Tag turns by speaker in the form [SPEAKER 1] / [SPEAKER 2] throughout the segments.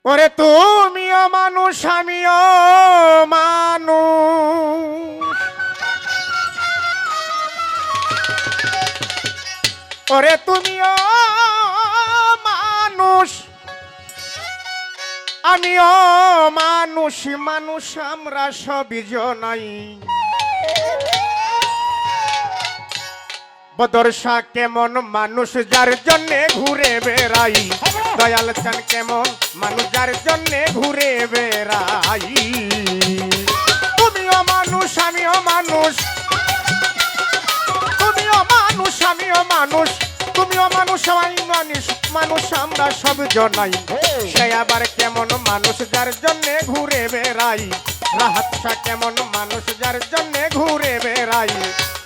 [SPEAKER 1] ওরে তুমিও মানুষ আমিও মানুষ, ওরে তুমিও মানুষ আমিও মানুষ, মানুষ আমরা সবই জনাই। বদরশা কেমন মানুষ যার জন্যে ঘুরে বেড়াই, দয়াল চান কেমন মানুষ যার জন্যে ঘুরে বেড়াই। তুমিও মানুষ আমিও মানুষ, তুমিও মানুষ আমিও মানুষ, তুমিও মানুষ আমি মানুষ, মানুষ আমরা সব জনাই। সে আবার কেমন মানুষ যার জন্যে ঘুরে বেড়াই, রাহাত শাহ কেমন মানুষ যার জন্যে ঘুরে বেড়াই,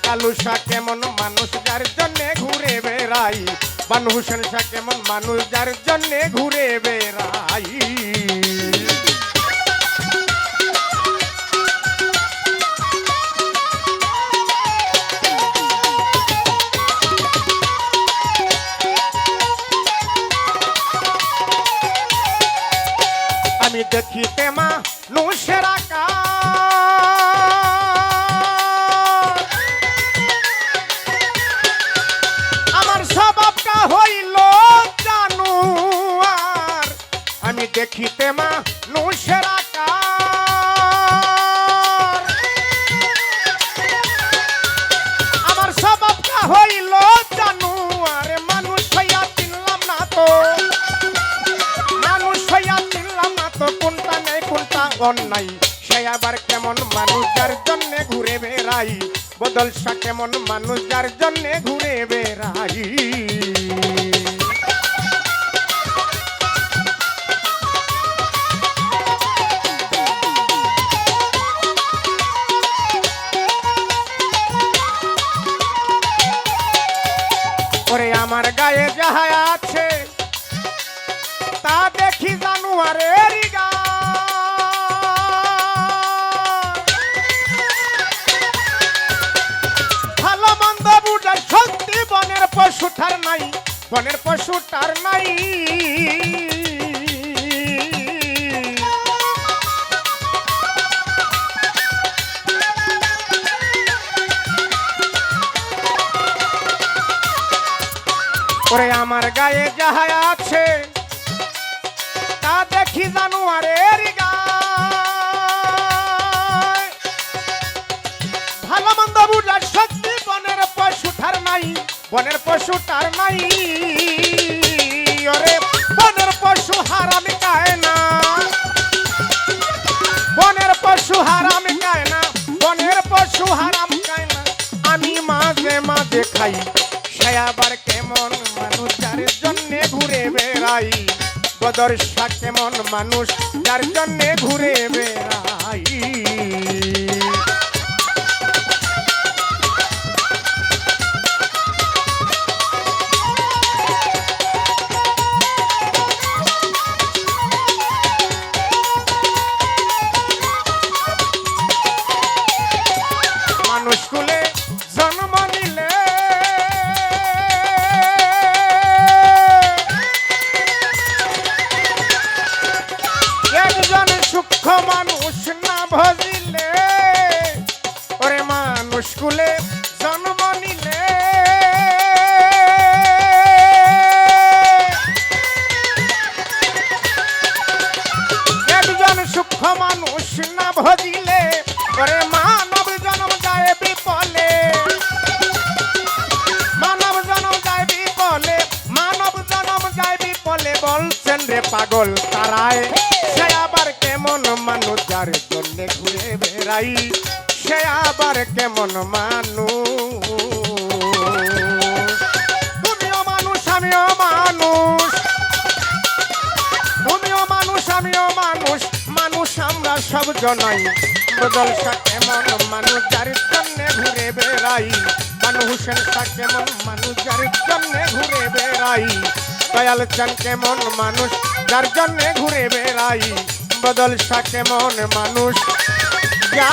[SPEAKER 1] কালু শাহ কেমন মানুষ যার জন্যে ঘুরে বেড়াই, বানু হোসেন শাহ কেমন মানুষ যার জন্যে ঘুরে বেড়াই। আমি দেখিতে মানুষের আকার, আমার স্বভাবটা হইল জানুয়ার। আমি দেখিতে মানুষের আকার, আমার স্বভাবটা হইল জানুয়ার। মানুষ হইয়া চিনলাম না তো, মানুষ হইয়া চিনলাম না তো, কোনটা নেই কোনটা অন্যায়। সে আবার কেমন মানুষ যার জন্যে ঘুরে বেড়াই, বদল শাহ কেমন মানুষ যার জন্যে ঘুরে বেড়াই। ওরে আমার গায়ে যাহা আছে তা দেখি জানুয়ারের গান, ভালো মন্দ বুঝার শক্তি বনের পশুটার নাই, বনের পশুটার নাই। ওরে আমার গায়ে যাহা আছে তা দেখি জানুয়ারের গায়, ভালো মন্দ বুঝার শক্তি বনের পশুটার নাই, বনের পশুটার নাই। ওরে বনের পশু হারামি খায় না, বনের পশু হারামি খায় না, বনের পশু হারাম খায় না, আমি মাঝে মাঝে খাই। সে আবার কেমন মানুষ যার জন্যে ঘুরে বেড়াই, বদর শাহ কেমন মানুষ যার জন্যে ঘুরে বেড়াই। মানুষ কুলে জন্ম নিলে একজন সূক্ষ্ম মানুষ না ভজিলে, ওরে মানুষ কুলে জন্ম নিলে একজন সূক্ষ্ম মানুষ না ভজিলে, ওরে মানব জন্ম যায় বিপলে, মানব জন্ম যায় বিপলে, মানব জন্ম যায় বিপলে। বলছেন রে পাগল তারায়, সে আবার কেমন মানুষ যার জন্যে ঘুরে বেড়াই, সে আবার কেমন মানুষ। তুমিও মানুষ আমিও মানুষ, তুমিও মানুষ আমিও মানুষ, মানুষ আমরা সব জনাই। বদল শাহ কেমন মানুষ যার জন্যে ঘুরে বেড়াই, বানু হোসেন শাহ কেমন মানুষ যার জন্যে ঘুরে বেড়াই, দয়াল চান কেমন মানুষ যার জন্যে ঘুরে বেড়াই, বদল শাহ কেমন মানুষ যা